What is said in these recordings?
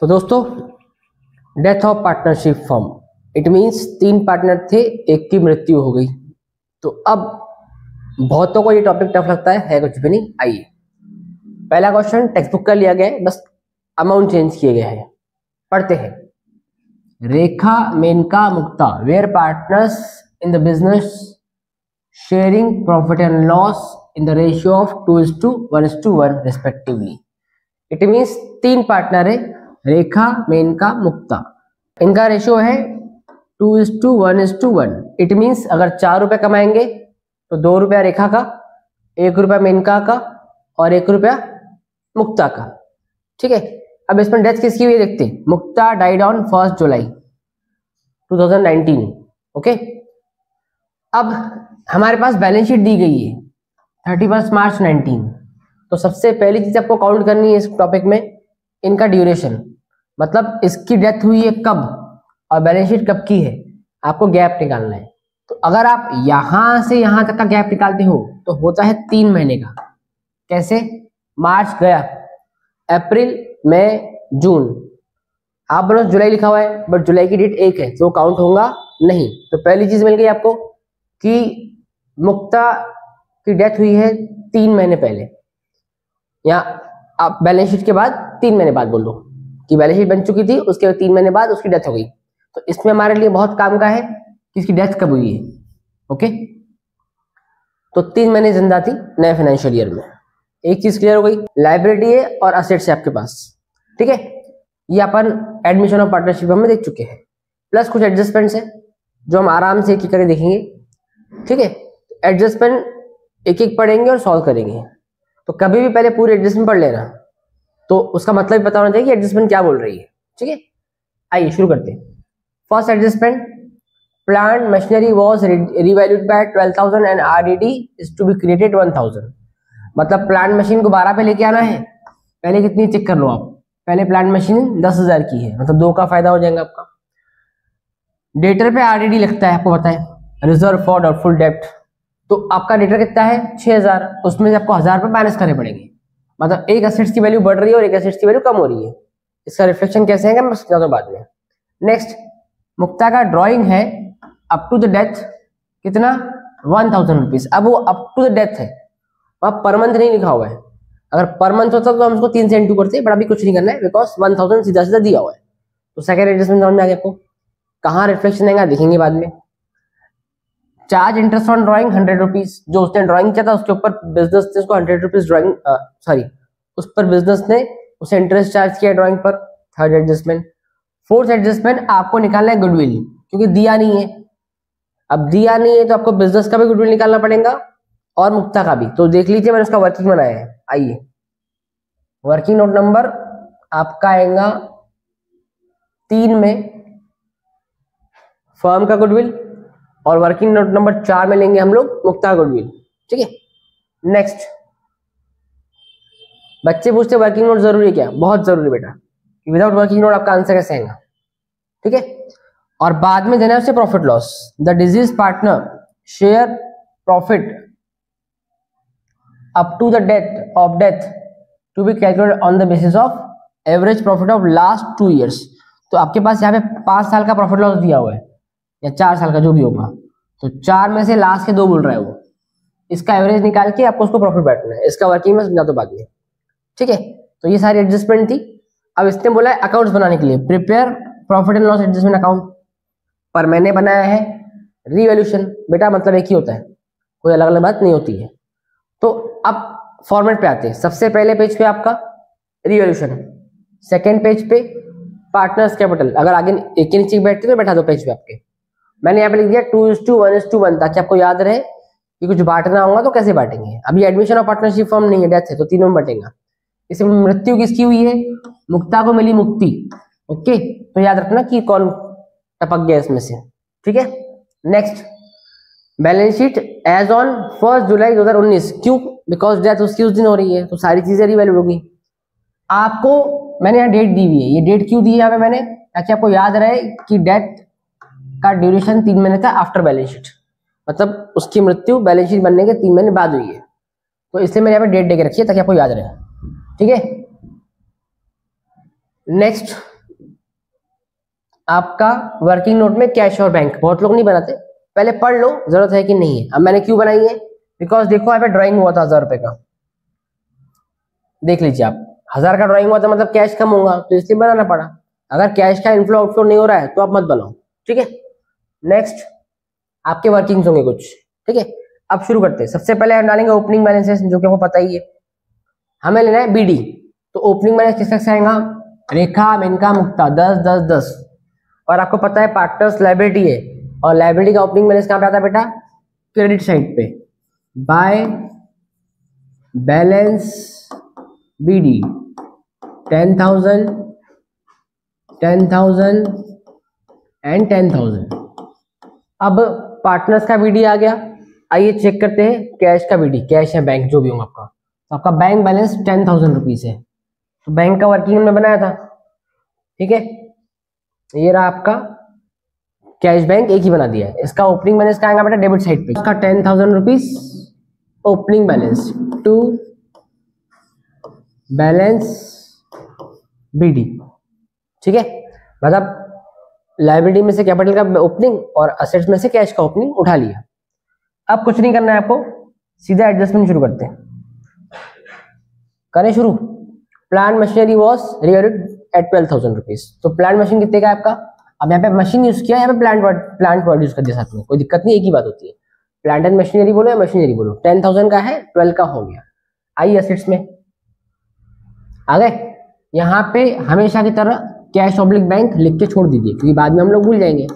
तो दोस्तों, death of partnership form, it means 3 partner थे, एक की मृत्यु हो गई। तो अब बहुतों को ये टॉपिक टफ लगता है कुछ भी नहीं। आइए, पहला क्वेश्चन टेक्स्ट बुक का लिया गया है, बस अमाउंट चेंज किए गए हैं। पढ़ते हैं। Rekha, Menka, Mukta were partners in the business sharing profit and loss in the ratio of 2:1:1 respectively. It means 3 partner है, रेखा, मेनका, मुक्ता। इनका रेशियो है 2:1:1। इट मीन्स अगर 4 रुपये कमाएंगे तो 2 रुपया रेखा का, 1 रुपया मेनका का और 1 रुपया मुक्ता का। ठीक है। अब इसमें डेथ किसकी हुई देखते हैं। मुक्ता डाइड ऑन 1 जुलाई 2019। ओके। अब हमारे पास बैलेंस शीट दी गई है 31 मार्च 19। तो सबसे पहली चीज आपको काउंट करनी है इस टॉपिक में, इनका ड्यूरेशन, मतलब इसकी डेथ हुई है कब और बैलेंस शीट कब की है, आपको गैप निकालना है। तो अगर आप यहां से यहां तक का गैप निकालते हो तो होता है 3 महीने का। कैसे? मार्च गया, अप्रैल, मई, जून। आप बोलो जुलाई लिखा हुआ है बट जुलाई की डेट 1 है तो काउंट होगा नहीं। तो पहली चीज मिल गई आपको कि मुक्ता की डेथ हुई है 3 महीने पहले, या आप बैलेंस शीट के बाद 3 महीने बाद बोल दो कि बैलेंस शीट बन चुकी थी, उसके 3 महीने बाद उसकी डेथ हो गई। तो इसमें हमारे लिए बहुत काम का है कि इसकी डेथ कब हुई है। ओके। तो 3 महीने जिंदा थी नए फाइनेंशियल ईयर में। एक चीज क्लियर हो गई, लायबिलिटी है और असेट्स है आपके पास। ठीक है। ये अपन एडमिशन ऑफ पार्टनरशिप में देख चुके हैं, प्लस कुछ एडजस्टमेंट्स है जो हम आराम से एक एक करके देखेंगे। ठीक है। एडजस्टमेंट एक एक पढ़ेंगे और सॉल्व करेंगे। तो कभी भी पहले पूरे एडजस्टमेंट पढ़ लेना, तो उसका मतलब पता होना चाहिए कि एडजस्टमेंट क्या बोल रही है। ठीक है। आइए शुरू करते हैं। First adjustment, plant machinery was revalued by 12,000 and RDD is to be created 1,000। मतलब प्लांट मशीन को 12 पे लेके आना है। पहले कितनी चेक कर लो आप, पहले प्लांट मशीन 10,000 की है, मतलब 2 का फायदा हो जाएगा आपका। डेटर पे आरडीडी लगता है, आपको पता है, रिजर्व फॉर डाउटफुल डेब्ट। तो आपका डेटर कितना है 6,000, उसमें से आपको 1,000 रुपये माइनस करने पड़ेंगे। मतलब एक एसेट्स की वैल्यू बढ़ रही है और एक एसेट्स की वैल्यू कम हो रही है। इसका रिफ्लेक्शन कैसे है मैं समझा दूं बाद में। नेक्स्ट, मुक्ता का ड्रॉइंग है अप टू द डेथ, कितना 1,000 रुपीज। अब वो अप टू द डेथ है, वहां पर मंथ नहीं लिखा हुआ है। अगर पर मंथ होता तो हम उसको 3 से इंटू करते, बट अभी कुछ नहीं करना है बिकॉज 1,000 सीधा सीधा दिया हुआ है। तो सेकंड एडजस्टमेंट समझ में आ गया आपको। कहाँ रिफ्लेक्शन आएगा देखेंगे बाद में। Charge interest on drawing 100 rupees. जो उसने ड्राइंग किया था उसके ऊपर बिजनेस ने उसको 100 रुपीज ड्राइंग, सॉरी, उस पर बिजनेस ने उसे इंटरेस्ट चार्ज किया ड्राइंग पर। Third adjustment. फोर्थ एडजस्टमेंट, आपको निकालना है गुडविल, क्योंकि दिया नहीं है। अब दिया नहीं है तो आपको बिजनेस का भी गुडविल निकालना पड़ेगा और मुक्ता का भी। तो देख लीजिए मैंने उसका वर्किंग बनाया है। आइए, वर्किंग नोट नंबर आपका आएगा 3 में फर्म का गुडविल, और वर्किंग नोट नंबर 4 में लेंगे हम लोग मुक्ता गुडविल। ठीक है। नेक्स्ट, बच्चे पूछते वर्किंग नोट जरूरी है क्या? बहुत जरूरी बेटा, विदाउट वर्किंग नोट आपका आंसर कैसे आएगा। ठीक है। और बाद में देना है उसे profit loss. The disease partner share profit up to the death of death to be calculated on the basis of average profit of last 2 years. तो आपके पास यहाँ पे 5 साल का प्रॉफिट लॉस दिया हुआ है या 4 साल का, जो भी होगा। तो 4 में से लास्ट के 2 बोल रहा है वो, इसका एवरेज निकाल के आपको उसको प्रॉफिट बैठना है। इसका वर्किंग में समझा दो बाद में। ठीक है। तो ये सारी एडजस्टमेंट थी। अब इसने बोला है अकाउंट्स बनाने के लिए, prepare profit and loss adjustment account. पर मैंने बनाया है रिवैल्यूशन। बेटा मतलब एक ही होता है, कोई अलग अलग बात नहीं होती है। तो अब फॉर्मेट पे आते हैं। सबसे पहले पेज पे आपका रिवैल्यूशन, सेकेंड पेज पे पार्टनर्स कैपिटल। अगर आगे एक के नीचे बैठते तो बैठा दो पेज पे आपके। मैंने यहाँ पे लिख दिया 2:1:1, ताकि आपको याद रहे कि कुछ बांटना होगा तो कैसे बांटेंगे। अभी एडमिशन ऑफ पार्टनरशिप फॉर्म नहीं है, डेथ है, तो तीनों में बटेगा। इसमें मृत्यु किसकी हुई है? मुक्ता को मिली मुक्ति। ओके। तो याद रखना कि कौन टपक गया इसमें से। ठीक है। Next, balance sheet as on 1 July 2019। क्यों? बिकॉज डेथ उसकी उस दिन हो रही है, तो सारी चीजें रिवैल्यूड होगी। आपको मैंने यहाँ डेट दी हुई है। ये डेट क्यों दी है यहाँ पे मैंने? ताकि आपको याद रहे कि डेथ का ड्यूरेशन 3 महीने था आफ्टर बैलेंस शीट, मतलब उसकी मृत्यु बैलेंस शीट बनने के 3 महीने बाद हुई है। तो इसलिए मैंने यहाँ पे डेट दे के रखी है ताकि आपको याद रहे। ठीक है। नेक्स्ट आपका वर्किंग नोट में कैश और बैंक, बहुत लोग नहीं बनाते, पहले पढ़ लो जरूरत है कि नहीं है। अब मैंने क्यों बनाई है, बिकॉज देखो यहाँ पे ड्राइंग हुआ था 1000 रुपए का, देख लीजिए आप, 1000 का ड्राइंग हुआ था मतलब कैश कम होगा, तो इसलिए बनाना पड़ा। अगर कैश का इनफ्लो आउटफ्लो नहीं हो रहा है तो आप मत बनाओ, ठीक है। नेक्स्ट आपके वर्किंग्स होंगे कुछ, ठीक है। अब शुरू करते हैं। सबसे पहले हम डालेंगे ओपनिंग बैलेंसेस, जो कि आपको पता ही है, हमें लेना है बीडी। तो ओपनिंग बैलेंस किस तरह से आएगा, रेखा, मेनका, मुक्ता, 10 10 10। और आपको पता है पार्टनर्स लायबिलिटी है, और लायबिलिटी का ओपनिंग बैलेंस कहाँ पे आता है बेटा, क्रेडिट साइड पे, बाय बैलेंस बीडी 10,000 10,000 एंड 10,000। अब पार्टनर्स का बीडी आ गया। आइए चेक करते हैं कैश का बीडी, कैश है बैंक जो भी होगा आपका। तो आपका बैंक बैलेंस 10,000 रुपीज है, तो बैंक का वर्किंग हमने बनाया था, ठीक है। ये रहा आपका कैश बैंक, एक ही बना दिया है। इसका ओपनिंग बैलेंस क्या आएगा बेटा, डेबिट साइड पे, इसका 10,000 rupees opening balance to balance BD, ठीक है। मतलब लायबिलिटी में से कैपिटल का ओपनिंग और असेट्स में से कैश का ओपनिंग उठा लिया। अब कुछ नहीं करना है आपको, सीधा एडजस्टमेंट शुरू करते हैं। करें शुरू। Plant machinery was revalued at 12,000 rupees. तो प्लांट मशीन कितने का है आपका, अब यहाँ पे मशीन यूज किया, यहाँ पे प्लांट वर्ड यूज कर दिया साथ में, कोई दिक्कत नहीं, एक ही बात होती है। प्लांट एंड मशीनरी बोलो या मशीनरी बोलो, 10,000 का है, 12 का हो गया। आइए असेट्स में आ गए। यहाँ पे हमेशा की तरह कैश ऑब्लिक बैंक लिख के छोड़ दीजिए, क्योंकि बाद में हम लोग भूल जाएंगे।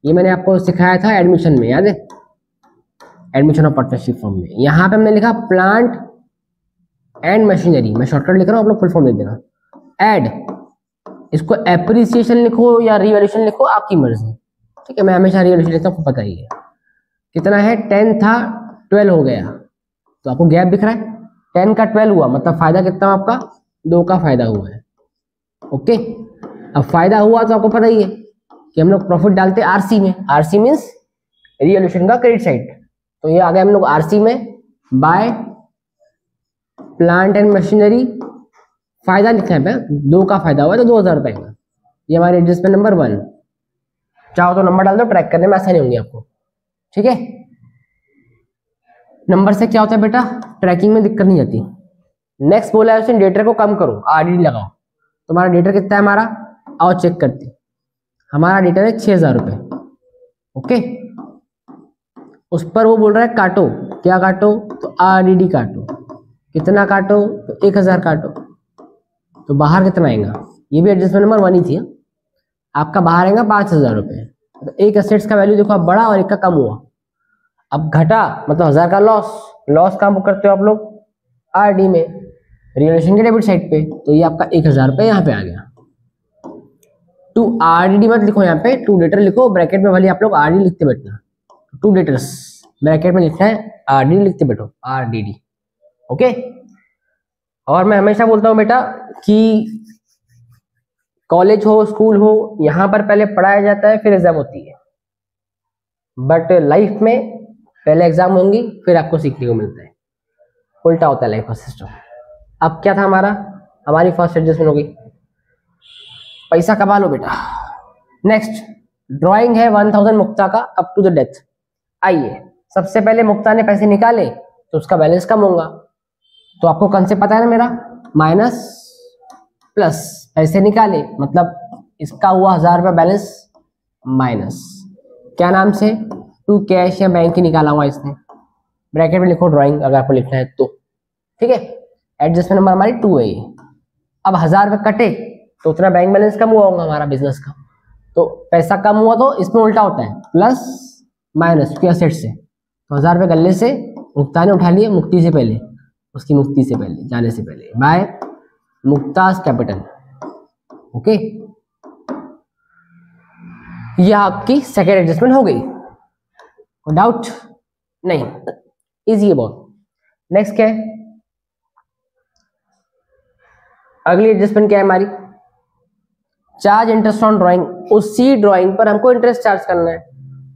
ये मैंने आपको सिखाया था एडमिशन में, याद है, एडमिशन ऑफ पार्टनरशिप फॉर्म में। यहाँ पे हमने लिखा प्लांट एंड मशीनरी, मैं शॉर्टकट लिख रहा हूँ, आप लोग फुल फॉर्म लिख देना। एड, इसको एप्रिसिएशन लिखो या रिवैल्यूएशन लिखो, आपकी मर्जी, ठीक है। मैं हमेशा रिवैल्यूएशन लिखता हूँ, आपको पता ही है। कितना है, 10 था 12 हो गया, तो आपको गैप दिख रहा है, 10 का 12 हुआ, मतलब फायदा कितना हुआ आपका, 2 का फायदा हुआ है, ओके। अब फायदा हुआ तो आपको पता ही है कि हम लोग प्रॉफिट डालते हैं आरसी में, आरसी मीन्स रिवैल्यूएशन का क्रेडिट साइड। तो ये आ गया हम लोग आरसी में, बाय प्लांट एंड मशीनरी, फायदा लिखना है, 2 का फायदा हुआ तो 2,000 रुपए का। ये हमारे एडजस्टमेंट नंबर 1। चाहो तो नंबर डाल दो, ट्रैक करने में आसानी होगी आपको, ठीक है। नंबर से क्या होता है बेटा, ट्रैकिंग में दिक्कत नहीं आती। नेक्स्ट बोला है उसने डेटर को कम करो, आरडीडी लगाओ। तुम्हारा डेटर कितना है हमारा, आओ चेक करते हैं। हमारा डेटर है 6,000 रुपए, ओके। उस पर वो बोल रहा है काटो, क्या काटो, तो आरडीडी काटो। कितना काटो, तो 1,000 काटो। तो बाहर कितना आएगा, ये भी एडजस्टमेंट नंबर 1 ही थी। आपका बाहर आएगा 5,000 रुपए। तो एक एसेट्स का वैल्यू देखो, अब बढ़ा और एक का कम हुआ। अब घटा मतलब 1000 का लॉस, लॉस कहाँ बुक करते हो आप लोग, आरडी में, रिवैल्यूएशन के डेबिट साइड पे। तो ये आपका 1,000 रुपए यहाँ पे आ गया। टू आरडीडी मत लिखो, यहाँ पे टू डेटर लिखो, ब्रैकेट में वाली आप लोग आरडी लिखते बैठना। टू डेटर्स ब्रैकेट में लिखना है, आरडी लिखते बैठो, आरडीडी, ओके। और मैं हमेशा बोलता हूँ बेटा कि कॉलेज हो स्कूल हो, यहां पर पहले पढ़ाया जाता है फिर एग्जाम होती है, बट लाइफ में पहले एग्जाम होंगी फिर आपको सीखने को मिलता है, उल्टा होता है लाइफ का सिस्टम। अब क्या था हमारा, हमारी फर्स्ट एडजस्टमेंट हो गई, पैसा कमा लो बेटा। नेक्स्ट ड्राइंग है 1000 मुक्ता का अप टू द डेथ। आइए सबसे पहले मुक्ता ने पैसे निकाले तो उसका बैलेंस कम होगा, तो आपको कंसेप्ट पता है ना मेरा, माइनस प्लस, पैसे निकाले मतलब इसका हुआ 1000 रुपया बैलेंस, माइनस क्या नाम से, टू कैश या बैंक ही निकाला हुआ इसने, ब्रैकेट में लिखो ड्राइंग अगर आपको लिखना है तो, ठीक है। एडजस्टमेंट नंबर हमारी 2 है ये। अब 1000 रुपये कटे तो उतना बैंक बैलेंस कम हुआ होगा हमारा बिजनेस का, तो पैसा कम हुआ तो इसमें उल्टा होता है, प्लस माइनस के असेट से। तो 1000 रुपये गले से मुक्ता ने उठा लिए, मुक्ति से पहले, उसकी मुक्ति से पहले, जाने से पहले, बाय मुक्तास कैपिटल, ओके। यह आपकी सेकेंड एडजस्टमेंट हो गई, कोई डाउट नहीं, इजी है बहुत। नेक्स्ट क्या है, अगली एडजस्टमेंट क्या है हमारी, चार्ज इंटरेस्ट ऑन ड्राइंग। उसी ड्राइंग पर हमको इंटरेस्ट चार्ज करना है।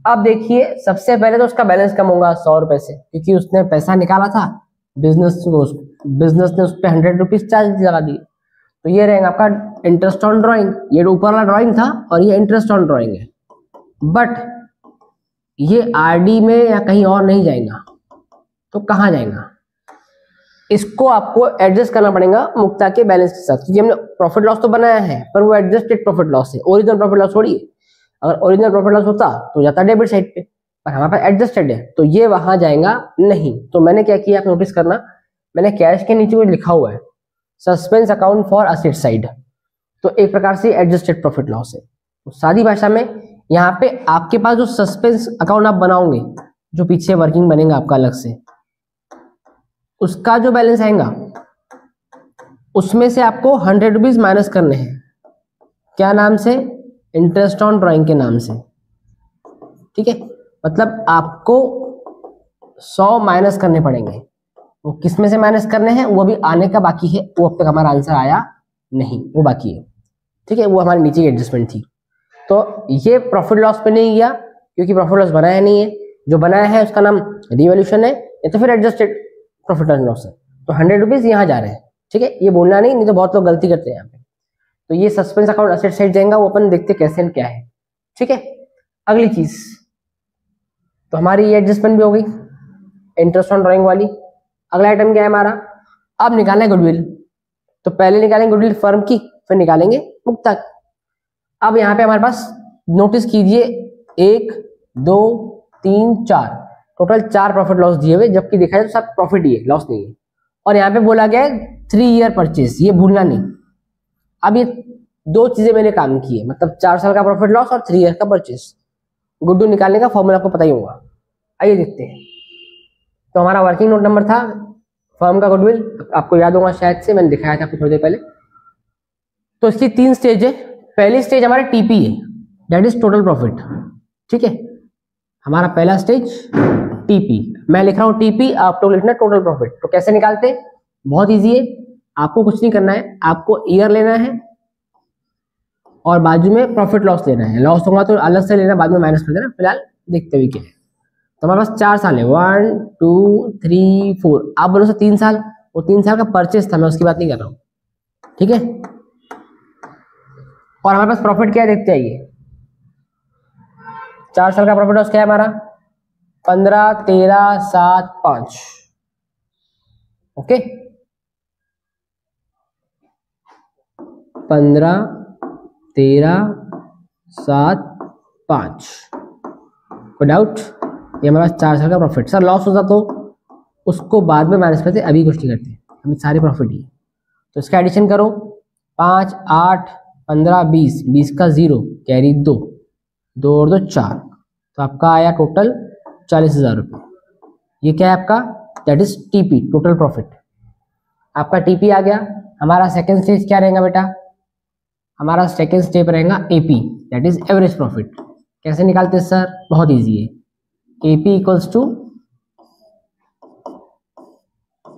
अब देखिए सबसे पहले तो उसका बैलेंस कम होगा 100 रुपए से, क्योंकि उसने पैसा निकाला था, बिजनेस ने उस पर 100 रुपीज चार्ज लगा दिए, तो ये रहेगा आपका इंटरेस्ट ऑन ड्राइंग। ये ऊपर वाला ड्राइंग था और ये इंटरेस्ट ऑन ड्राइंग है, बट ये आरडी में या कहीं और नहीं जाएगा, तो कहाँ जाएगा? इसको आपको एडजस्ट करना पड़ेगा मुक्ता के बैलेंस के साथ, क्योंकि हमने प्रॉफिट लॉस तो बनाया है पर वो एडजस्टेड प्रॉफिट लॉस है, ओरिजिनल प्रॉफिट लॉस थोड़ी है। अगर ओरिजिनल प्रॉफिट लॉस होता तो जाता डेबिट साइड पे, पर हमारे पास एडजस्टेड है तो ये वहां जाएगा नहीं। तो मैंने क्या किया, आप नोटिस करना, मैंने कैश के नीचे कुछ लिखा हुआ है, suspense account for asset side, तो एक प्रकार से एडजस्टेड प्रॉफिट लॉस है। तो सादी भाषा में यहाँ पे आपके पास जो सस्पेंस अकाउंट आप बनाओगे, जो पीछे वर्किंग बनेगा आपका अलग से, उसका जो बैलेंस आएगा उसमें से आपको 100 रुपीज माइनस करने हैं। क्या नाम से? इंटरेस्ट ऑन ड्राइंग के नाम से। ठीक है, मतलब आपको 100 माइनस करने पड़ेंगे। वो किस में से माइनस करने हैं वो भी आने का बाकी है, वो अब तक हमारा आंसर आया नहीं, वो बाकी है। ठीक है, वो हमारी नीचे की एडजस्टमेंट थी। तो ये प्रॉफिट लॉस पे नहीं गया क्योंकि प्रॉफिट लॉस बनाया नहीं है, जो बनाया है उसका नाम रिवॉल्यूशन है या तो फिर एडजस्टेड प्रॉफिट एंड लॉस है। तो 100 रुपीज यहाँ जा रहे हैं। ठीक है, ये बोलना नहीं तो बहुत लोग गलती करते हैं यहाँ पे। तो ये सस्पेंस अकाउंट असेट साइड जाएगा, वो अपन देखते कैसे क्या है। ठीक है, अगली चीज, तो हमारी ये एडजस्टमेंट भी हो गई इंटरेस्ट ऑन ड्राइंग वाली। अगला आइटम क्या है हमारा? अब निकालना है गुडविल। तो पहले निकालेंगे गुडविल फर्म की, फिर निकालेंगे मुक्ता की। अब यहाँ पे हमारे पास नोटिस कीजिए 1 2 3 4 टोटल 4 प्रॉफिट लॉस दिए हुए, जबकि देखा जाए तो सब प्रॉफिट ही है, लॉस नहीं है। और यहाँ पे बोला गया है 3 ईयर परचेज, ये भूलना नहीं। अब ये दो चीजें मैंने काम की है, मतलब 4 साल का प्रॉफिट लॉस और 3 ईयर का परचेज। गुडविल निकालने का फॉर्मूला आपको पता ही होगा, आइए देखते हैं। तो हमारा वर्किंग नोट नंबर था फर्म का गुडविल, आपको याद होगा शायद से, मैंने दिखाया था आपको थोड़ी देर पहले। तो इसकी 3 स्टेज है। पहली स्टेज हमारा टीपी है, दैट इज टोटल प्रॉफिट। ठीक है, हमारा पहला स्टेज टीपी, मैं लिख रहा हूं टीपी, आप लोग लिखना टोटल प्रॉफिट। तो कैसे निकालते? बहुत इजी है, आपको कुछ नहीं करना है, आपको ईयर लेना है और बाजू में प्रॉफिट लॉस लेना है। लॉस होगा तो अलग से लेना, बाद में माइनस कर देना। फिलहाल देखते हुए क्या है। तो हमारे पास 4 साल है, 1 2 3 4, आप बोलो 3 साल, वो 3 साल का परचेस था, मैं उसकी बात नहीं कर रहा हूं। ठीक है, और हमारे पास प्रॉफिट क्या है देखते आइए। 4 साल का प्रॉफिट लॉस क्या है हमारा? 15 13 7 5। ओके, 15 13 7 5। कोई डाउट? ये हमारा 4 साल का प्रॉफिट। सर लॉस होता तो उसको बाद में माइनस करते, अभी कुछ नहीं करते, हमें सारे प्रॉफिट ही। तो इसका एडिशन करो, 5 8 15 20, 20 का 0 कैरी 2 2 और 2 4, तो आपका आया टोटल 40,000 रुपये। ये क्या है आपका? That is TP, total profit. आपका टीपी आ गया। हमारा सेकेंड स्टेज क्या रहेगा बेटा? हमारा सेकेंड स्टेप रहेगा AP, that is average profit. कैसे निकालते हैं सर? बहुत इजी है, AP equals to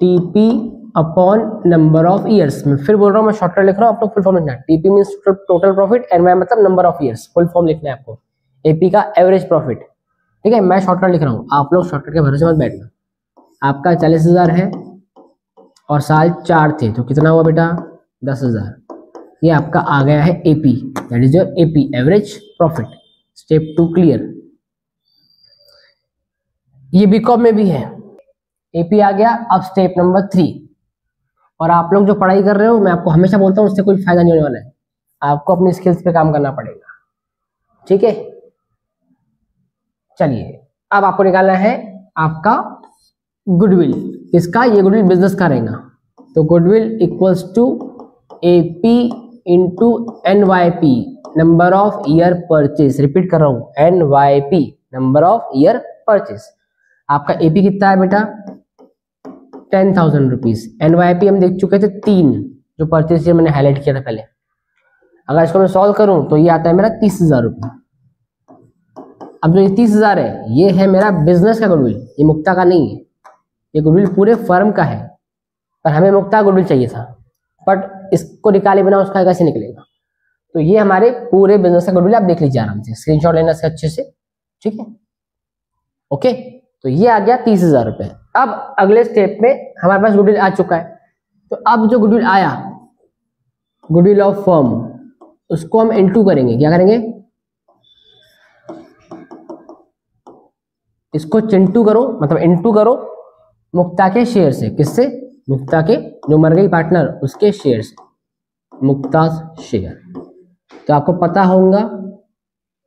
TP upon number of years. मैं फिर बोल रहा हूँ, मैं शॉर्टकट लिख रहा हूँ, आप लोग फुल फॉर्म लिखना है। TP means total profit, and Y मतलब number of years, full form लिखना है आपको। एपी का एवरेज प्रॉफिट। ठीक है, मैं शॉर्टकट लिख रहा हूँ, आप लोग शॉर्टकट के भरोसे मत बैठना। आपका 40,000 है और साल 4 थे, तो कितना हुआ बेटा? 10,000। ये आपका आ गया है AP, that is your AP, average profit. Step 2 clear. ये बीकॉम में भी है, एपी आ गया। अब स्टेप नंबर 3, और आप लोग जो पढ़ाई कर रहे हो, मैं आपको हमेशा बोलता हूँ उससे कोई फायदा नहीं होने वाला है, आपको अपनी स्किल्स पे काम करना पड़ेगा। ठीक है, चलिए अब आपको निकालना है आपका गुडविल। इसका ये गुडविल बिजनेस का रहेगा, तो goodwill equals to AP into NYP, number of year purchase. Repeat कर रहा हूं, NYP number of year purchase. आपका एपी कितना है बेटा? 10,000 रुपीज। एनवाईपी हम देख चुके थे 3, जो परचेज मैंने हाईलाइट किया था पहले। अगर इसको मैं सॉल्व करूं तो ये आता है मेरा 30,000 रुपये। अब जो ये 30,000 है, ये है मेरा बिजनेस का गुडविल, ये मुक्ता का नहीं है। ये गुडविल पूरे फर्म का है, पर हमें मुक्ता गुडविल चाहिए था, बट इसको निकाले बिना उसका कैसे निकलेगा? तो ये हमारे पूरे बिजनेस का गुडविल, आप देख लीजिए आराम से, स्क्रीनशॉट लेना इसका अच्छे से। ठीक है, ओके, तो ये आ गया 30,000 रुपये। अब अगले स्टेप में हमारे पास गुडविल आ चुका है, तो अब जो गुडविल आया गुडविल ऑफ फर्म, उसको हम इनटू करेंगे, क्या करेंगे, इसको चिंटू करो, मतलब इनटू करो मुक्ता के शेयर से। किससे? मुक्ता के जो मर गई पार्टनर उसके शेयर से, मुक्ता शेयर। तो आपको पता होगा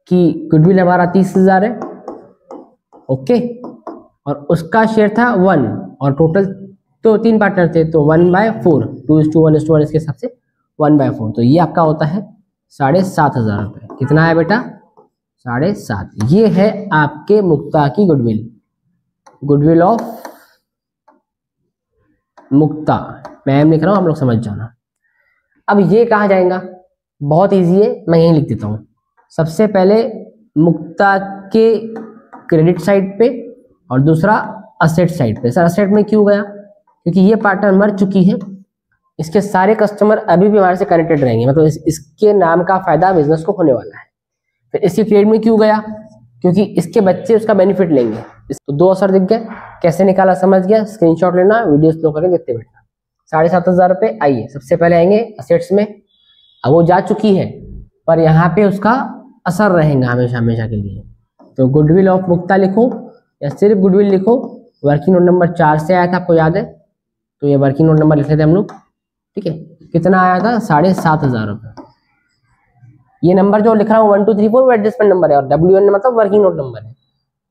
कि गुडविल हमारा 30,000 है, ओके, और उसका शेयर था 1, और टोटल तो 3 पार्टनर थे, तो 1/4, 2:1:1 इसके हिसाब से 1/4। तो ये आपका होता है 7,500 रुपये। कितना है बेटा? 7.5। ये है आपके मुक्ता की गुडविल, गुडविल ऑफ मुक्ता। मैं लिख रहा हूं, हम लोग समझ जाना। अब ये कहा जाएगा, बहुत इजी है, मैं यहीं लिख देता हूं। सबसे पहले मुक्ता के क्रेडिट साइड पे और दूसरा असेट साइड पे। सर असेट में क्यों गया? क्योंकि ये पार्टनर मर चुकी है, इसके सारे कस्टमर अभी भी हमारे से कनेक्टेड रहेंगे, मतलब इसके नाम का फायदा बिजनेस को होने वाला है। फिर इसके क्रेडिट में क्यों गया? क्योंकि इसके बच्चे उसका बेनिफिट लेंगे। इसको 2 असर दिख गए, कैसे निकाला समझ गया, स्क्रीनशॉट लेना, वीडियो स्लो करके देखते बैठना। 7,500 रुपये। आइए सबसे पहले आएंगे असेट्स में। अब वो जा चुकी है पर यहाँ पे उसका असर रहेगा हमेशा हमेशा के लिए, तो गुडविल ऑफ मुक्ता लिखो या सिर्फ गुडविल लिखो। वर्किंग नोट नंबर 4 से आया था, आपको याद है, तो ये वर्किंग नोट नंबर लिख लेते हम लोग, ठीक है। कितना आया था? 7,500 रुपये। ये नंबर जो लिख रहा हूँ 1 2 3 4 वो एडजस्टमेंट नंबर है, और W1 मतलब वर्किंग नोट नंबर है।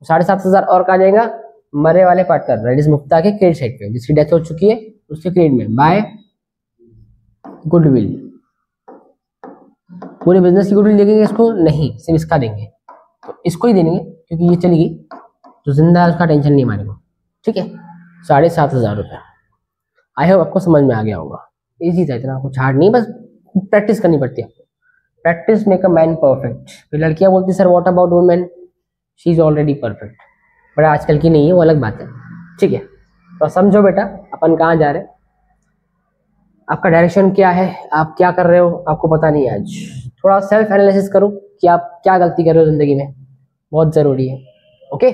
7,500 और कहा जाएगा मरे वाले पार्टनर दैट इज मुक्ता के क्रेडिट साइड पे, जिसकी डेथ हो चुकी है उसके क्रेडिट में बाय गुडविल। पूरे बिजनेस की गुडविल देंगे इसको नहीं, सिर्फ इसका देंगे, तो इसको ही देंगे क्योंकि ये चली गई, जो जिंदा है उसका टेंशन नहीं हमारे को, ठीक है। 7,500 रुपये। आई होप आपको समझ में आ गया होगा, इजी था, इतना कुछ हार्ड नहीं, बस प्रैक्टिस करनी पड़ती है आपको। Practice make a man perfect. फिर लड़कियां बोलती sir what about women, she is already perfect, but आजकल की नहीं है, वो अलग बात है, ठीक है। तो समझो बेटा अपन कहाँ जा रहे हैं, आपका डायरेक्शन क्या है, आप क्या कर रहे हो, आपको पता नहीं है। आज थोड़ा सेल्फ एनालिसिस करो कि आप क्या गलती कर रहे हो जिंदगी में, बहुत जरूरी है, ओके।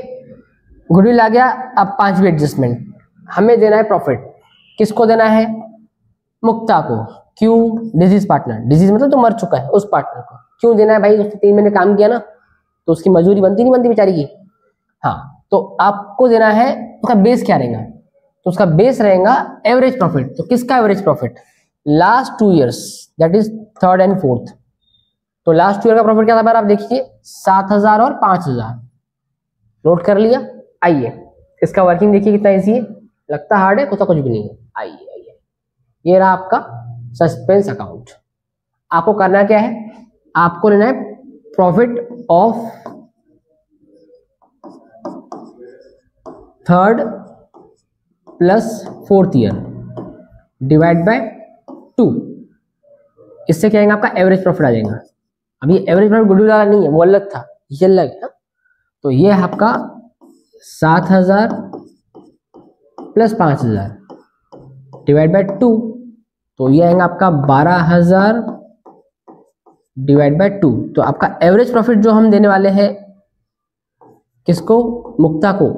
गुडविल आ गया। अब 5वीं एडजस्टमेंट, हमें देना है प्रॉफिट। किसको देना है? मुक्ता को। क्यों? डिजीज पार्टनर, डिजीज मतलब तो मर चुका है उस पार्टनर को। क्यों देना है भाई? उसने 3 महीने काम किया ना, तो उसकी मजदूरी बनती नहीं बनती बेचारी की। हाँ, तो आपको देना है। उसका बेस क्या रहेगा? तो उसका बेस रहेगा एवरेज प्रॉफिट। तो किसका average profit? Last 2 years, that is 3rd and 4th। तो लास्ट 2 ईयर का प्रॉफिट क्या था बार? आप देखिए 7,000 और 5,000, नोट कर लिया। आइए इसका वर्किंग देखिए कितना इजी है, लगता हार्ड है, कुछ भी नहीं है। आइए आइए, ये रहा आपका सस्पेंस अकाउंट। आपको करना क्या है? आपको लेना है profit of 3rd + 4th year divide by 2। इससे क्या आएगा? आपका एवरेज प्रॉफिट आ जाएगा। अब ये एवरेज प्रॉफिट गुडविल वाला नहीं है, वो अलग था, ये अलग है। तो ये आपका 7,000 + 5,000 डिवाइड बाय 2, तो ये आएगा आपका 12,000 डिवाइड बाय 2। तो आपका एवरेज प्रॉफिट जो हम देने वाले हैं किसको? मुक्ता को।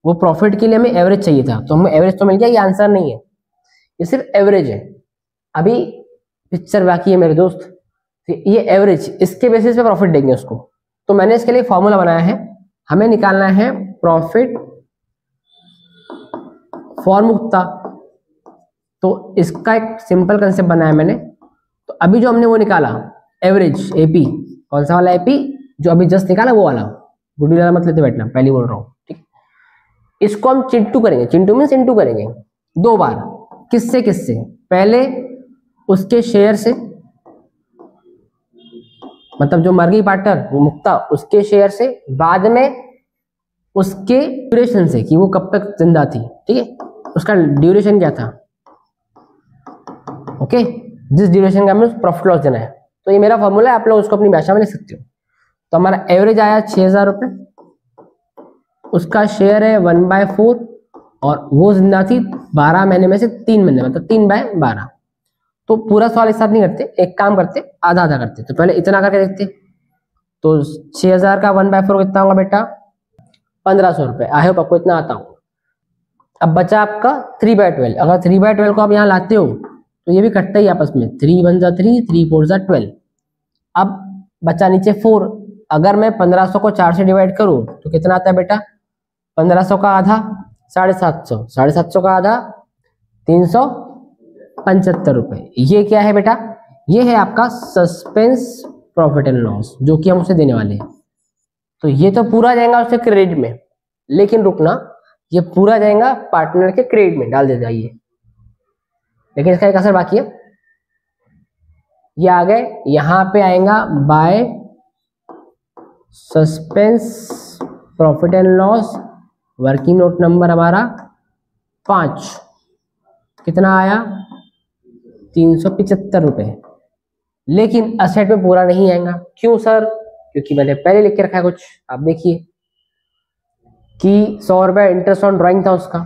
वो प्रॉफिट के लिए हमें एवरेज चाहिए था, तो हमें एवरेज तो मिल गया, ये आंसर नहीं है, ये सिर्फ एवरेज है। अभी पिक्चर बाकी है मेरे दोस्त, ये एवरेज, इसके बेसिस पे प्रॉफिट देंगे उसको। तो मैंने इसके लिए फॉर्मूला बनाया है, हमें निकालना है प्रॉफिट फॉर मुक्ता। तो इसका एक सिंपल कंसेप्ट बनाया मैंने। तो अभी जो हमने वो निकाला एवरेज एपी, कौन सा वाला एपी? जो अभी जस्ट निकाला वो वाला, गुडविल वाला मत लेते बैठना, पहले बोल रहा हूँ, ठीक। इसको हम चिंटू करेंगे, चिंटू मीन्स इंटू करेंगे 2 बार। किससे किससे? पहले उसके शेयर से, मतलब जो मर गई पार्टनर वो मुक्ता, उसके शेयर से, बाद में उसके ड्यूरेशन से कि वो कब तक जिंदा थी, ठीक है, उसका ड्यूरेशन क्या था, ओके। जिस ड्यूरेशन का हमें प्रॉफिट लॉस देना है। तो ये मेरा फॉर्मूला है, आप लोग उसको अपनी भाषा में लिख सकते हो। तो हमारा एवरेज आया 6,000 रुपये, उसका शेयर है 1/4, और वो जिंदा थी 12 महीने में से 3 महीने, मतलब 3/12। तो पूरा सवाल एक साथ नहीं करते, एक काम करते, आधा आधा करते। तो पहले इतना करके देखते। तो 6,000 का 1/4 कितना होगा बेटा? 1,500 रुपये। आई होप आपको इतना आता हो। अब बचा आपका 3/12। अगर 3/12 को आप यहाँ लाते हो तो ये भी कटता ही आपस में, 3 1 जा 3, 3 4 जा 12। अब बचा नीचे 4, अगर मैं 1500 को 4 से डिवाइड करूं तो कितना आता है बेटा, 1500 का आधा 750, 750 का आधा 375 रुपए। ये क्या है बेटा, ये है आपका सस्पेंस प्रॉफिट एंड लॉस जो कि हम उसे देने वाले हैं। तो ये तो पूरा जाएगा उसके क्रेडिट में, लेकिन रुकना, ये पूरा जाएगा पार्टनर के क्रेडिट में, डाल दे जाइए, लेकिन इसका एक असर बाकी है। ये आ गए, यहां पे आएगा by suspense profit and loss, working note number हमारा 5, कितना आया 375 रुपए। लेकिन असेट में पूरा नहीं आएगा, क्यों सर, क्योंकि मैंने पहले लिख के रखा है कुछ, आप देखिए कि 100 रुपये इंटरेस्ट ऑन ड्राइंग था उसका,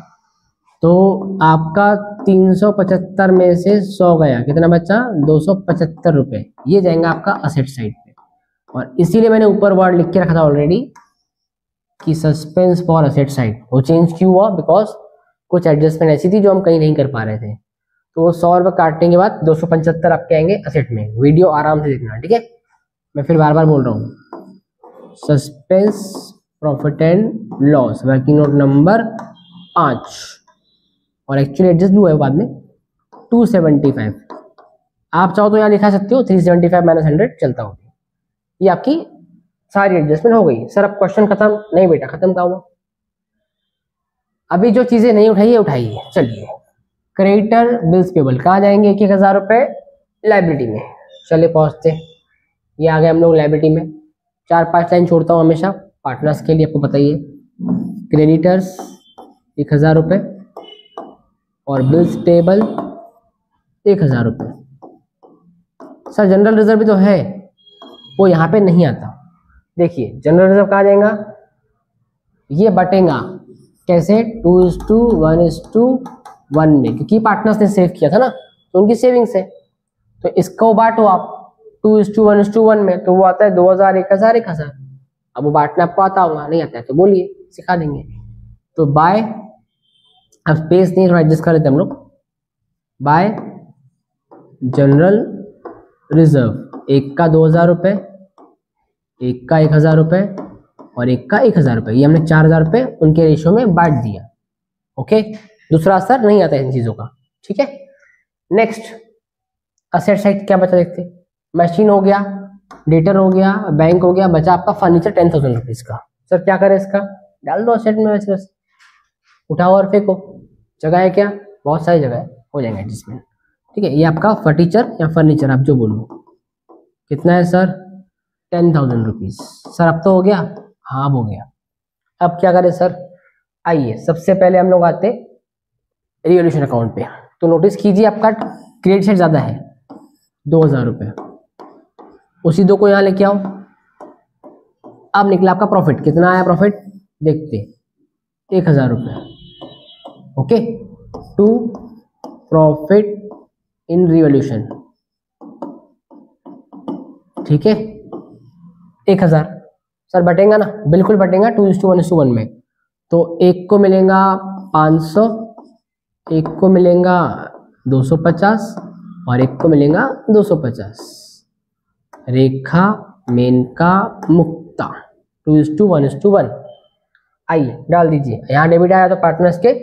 तो आपका 375 में से 100 गया, कितना बचा 275 रुपए, ये जाएगा आपका असेट साइड पे। और इसीलिए मैंने ऊपर वर्ड लिख के रखा था ऑलरेडी कि सस्पेंस फॉर असेट साइड। वो चेंज क्यों हुआ, बिकॉज कुछ एडजस्टमेंट ऐसी थी जो हम कहीं नहीं कर पा रहे थे, तो वो 100 रुपये काटने के बाद 275 आपके आएंगे असेट में। वीडियो आराम से देखना, ठीक है, मैं फिर बार बार बोल रहा हूँ, suspense profit and loss working note number 5, और एक्चुअली एडजस्ट भी हुआ है बाद में 275। आप चाहो तो यहाँ लिखा सकते हो 375 माइनस 100 चलता होगा। ये आपकी सारी एडजस्टमेंट हो गई। सर अब क्वेश्चन खत्म, नहीं बेटा खत्म कहाँ हुआ, अभी जो चीजें नहीं उठाई है उठाइए। चलिए, क्रेडिटर बिल्स पेबल कहाँ जाएंगे, 1000 रुपये लाइबिलिटी में। चलिए पहुंचते, ये आ गए हम लोग लाइबिलिटी में। 4-5 लाइन छोड़ता हूँ हमेशा पार्टनर्स के लिए, आपको पता ही है। क्रेडिटर्स 1000 रुपये और बिल्स पेबल 1000 रुपये। सर जनरल रिजर्व भी तो है, वो यहाँ पे नहीं आता। देखिए जनरल रिजर्व कहाँ जाएगा, ये बटेगा कैसे, 2:1:1 में, क्योंकि पार्टनर्स ने सेव किया था ना, तो उनकी सेविंग्स है। तो इसको बांटो आप 2:1:1 में, तो वो आता है 2000 1000 1000। अब वो बांटना आपको आता होगा, नहीं आता है तो बोलिए, सिखा देंगे। तो बाय, अब स्पेस नहीं, थोड़ा एडजस्ट कर लेते हम लोग, बाय जनरल रिजर्व, एक का 2000 रुपये, एक का 1000 रुपये और एक का 1000 रुपये, ये हमने 4000 रुपये उनके रेशियो में बांट दिया। ओके, दूसरा असर नहीं आता है इन चीजों का, ठीक है। नेक्स्ट असेट साइड क्या बचा देखते, मशीन हो गया, डेटर हो गया, बैंक हो गया, बचा आपका फर्नीचर 10,000 रुपीज का। सर क्या करें इसका, डाल दो असेट में, वैसे उठाओ और फेंको, जगह है क्या, बहुत सारी जगह है, हो जाएगा एडजस्टमेंट, ठीक है। ये आपका फर्नीचर या फर्नीचर आप जो बोलो, कितना है सर 10,000 रुपीज। सर अब तो हो गया, हाँ हो गया। अब क्या करें सर, आइए सबसे पहले हम लोग आते रिवॉल्यूशन अकाउंट पे। तो नोटिस कीजिए आपका क्रेडिट साइड ज्यादा है 2000 रुपये, उसी 2 को यहाँ लेके आओ। अब निकला आपका प्रॉफिट, कितना आया प्रॉफिट देखते, 1000 रुपये। Okay, to profit in revolution, ठीक है 1000। सर बटेगा ना, बिल्कुल बटेगा 2:1:1 में। तो एक को मिलेगा 500, एक को मिलेगा 250 और एक को मिलेगा 250। रेखा, मेनका, मुक्ता 2:1:1। आइए डाल दीजिए, यहाँ डेबिट आया तो पार्टनर्स के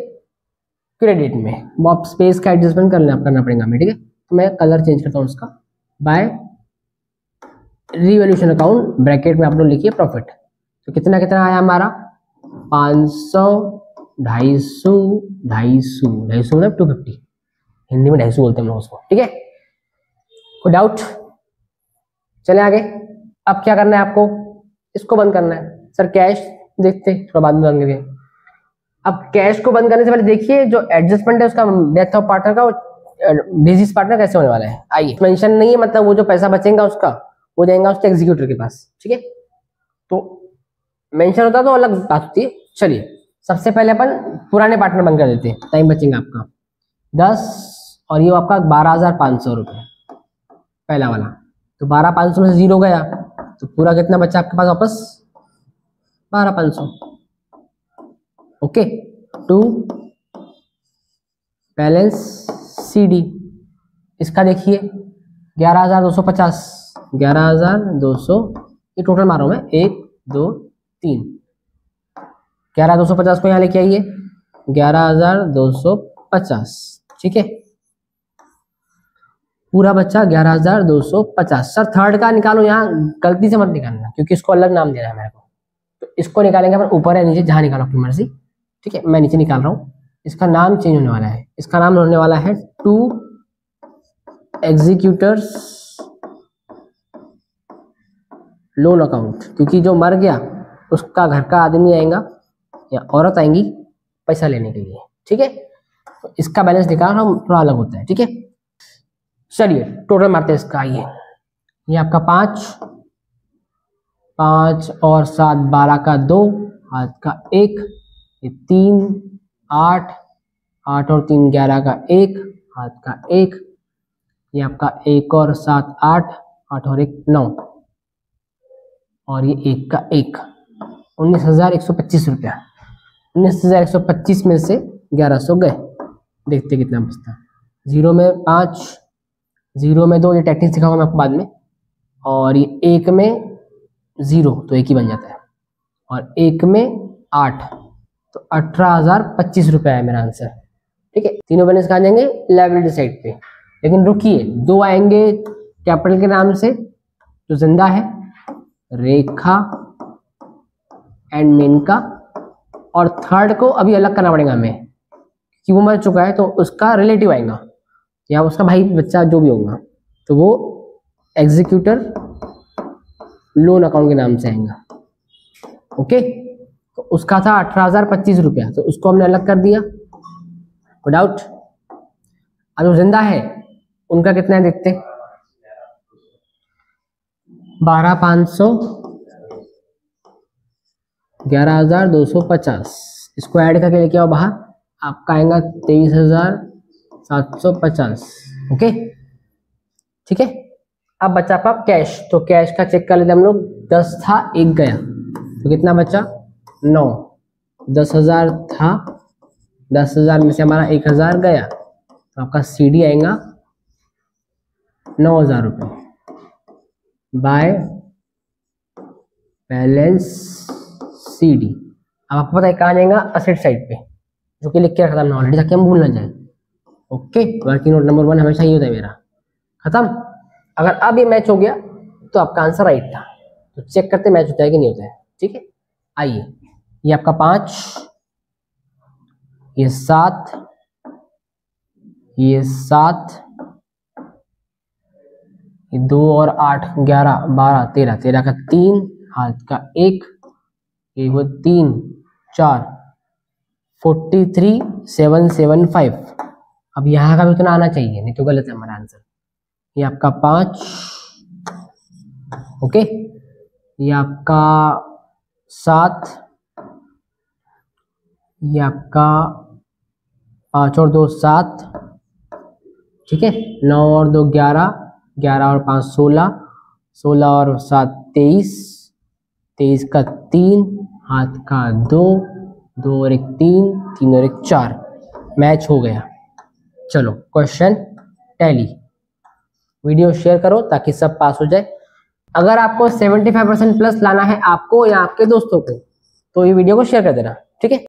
क्रेडिट में। वो आप स्पेस का एडजस्टमेंट करना पड़ेगा हमें, ठीक है। तो मैं कलर चेंज करता हूँ उसका, बाय रिवॉल्यूशन अकाउंट, ब्रैकेट में आप लोग लिखिए प्रॉफिट। तो कितना कितना आया हमारा 500, 250, 250 मतलब 250, हिंदी में 250 बोलते हैं हम लोग उसको, ठीक है। कोई डाउट, चले आगे। अब क्या करना है आपको, इसको बंद करना है। सर कैश देखते थोड़ा बाद में बंद करिए। अब कैश को बंद करने से पहले देखिए जो एडजस्टमेंट है उसका, डेथ ऑफ पार्टनर का, डिजीज पार्टनर कैसे होने वाला है। आइए, मेंशन नहीं है, मतलब वो जो पैसा बचेगा उसका वो जाएगा उसके एग्जीक्यूटर के पास, ठीक है। तो मेंशन होता तो अलग बात होती है। चलिए सबसे पहले अपन पुराने पार्टनर बंद कर देते हैं, टाइम बचेगा आपका 10 और ये आपका 12,500 रुपये पहला वाला। तो 12,500 में से 0 गया तो पूरा कितना बचा आपके पास वापस 12,500। ओके, टू बैलेंस CD इसका देखिए 11,250, 11,200, ये टोटल मारो मैं 1 2 3, 11,250 को यहाँ लेके आइए 11,250, ठीक है, पूरा बच्चा 11,250। सर थर्ड का निकालो, यहाँ गलती से मत निकालना क्योंकि इसको अलग नाम देना है मेरे को, तो इसको निकालेंगे अपन ऊपर या नीचे, जहाँ निकालो अपनी मर्जी, ठीक है। मैं नीचे निकाल रहा हूँ, इसका नाम चेंज होने वाला है, इसका नाम होने वाला है 2 एग्जीक्यूटर्स लोन अकाउंट, क्योंकि जो मर गया उसका घर का आदमी आएगा या औरत आएंगी पैसा लेने के लिए, ठीक है। तो इसका बैलेंस निकाल हम थोड़ा अलग होता है, ठीक है। चलिए टोटल मारते हैं इसका, ये आपका 5 और 7 12 का 2, हाथ का 1, ये 3 8, 8 और 3 11 का 1, हाथ का 1, ये आपका 1 और 7 8, 8 और 1 9, और ये 1 का 1, 19,125 रुपया। 19,125 में से 1100 गए, देखते कितना बचता। 0 में 5, 0 में 2, ये टेक्निक सिखाऊंगा मैं आपको बाद में, और ये 1 में 0 तो 1 ही बन जाता है, और 1 में 8 तो 18,025 रुपया है मेरा आंसर, ठीक है। तीनों बैलेंस कहाँ जाएंगे, लायबिलिटी साइड पे। लेकिन रुकिए, 2 आएंगे कैपिटल के नाम से जो जिंदा है, रेखा एंड मेनका, और थर्ड को अभी अलग करना पड़ेगा हमें कि वो मर चुका है, तो उसका रिलेटिव आएगा या उसका भाई बच्चा जो भी होगा, तो वो एग्जीक्यूटर लोन अकाउंट के नाम से आएगा, ओके। तो उसका था 18,025 रुपया, तो उसको हमने अलग कर दिया, नो डाउट। अब जो जिंदा है उनका कितना है देखते, 12,500, 11,250, इसको ऐड करके लेके आओ बाहर, आपका आएगा 23,750, ओके, ठीक है। अब बचा आपका कैश, तो कैश का चेक कर लेते हम लोग। 10 था, 1 गया, तो कितना बचा 9। 10,000 था, 10,000 में से हमारा 1,000 गया, तो आपका CD आएगा 9,000 रुपये बाय बैलेंस CD। अब आपको पता है कहाँ जाएगा, असेट साइड पे, जो कि लिख के रखा था हमने ऑलरेडी ताकि हम भूल ना जाए, ओके। वर्किंग नोट नंबर 1 हमेशा ही होता है मेरा, खत्म। अगर अब ये मैच हो गया तो आपका आंसर राइट था, तो चेक करते मैच होता है कि नहीं होता है, ठीक है। आइए, ये आपका 5, ये 7, ये 7, ये 2 और 8 11 12 13, 13 का 3, हाथ का 1, ये वो 3 4, 43,775। अब यहाँ का भी उतना आना चाहिए, नहीं तो गलत है हमारा आंसर। ये आपका 5, ओके, ये आपका 7, ये आपका 5 और 2 7, ठीक है। 9 और 2 11, 11 और 5 16, 16 और 7 23, 23 का 3, हाथ का 2, 2 और 1 3, 3 और 1 4, मैच हो गया। चलो क्वेश्चन टैली, वीडियो शेयर करो ताकि सब पास हो जाए। अगर आपको 75% प्लस लाना है आपको या आपके दोस्तों को, तो ये वीडियो को शेयर कर देना, ठीक है।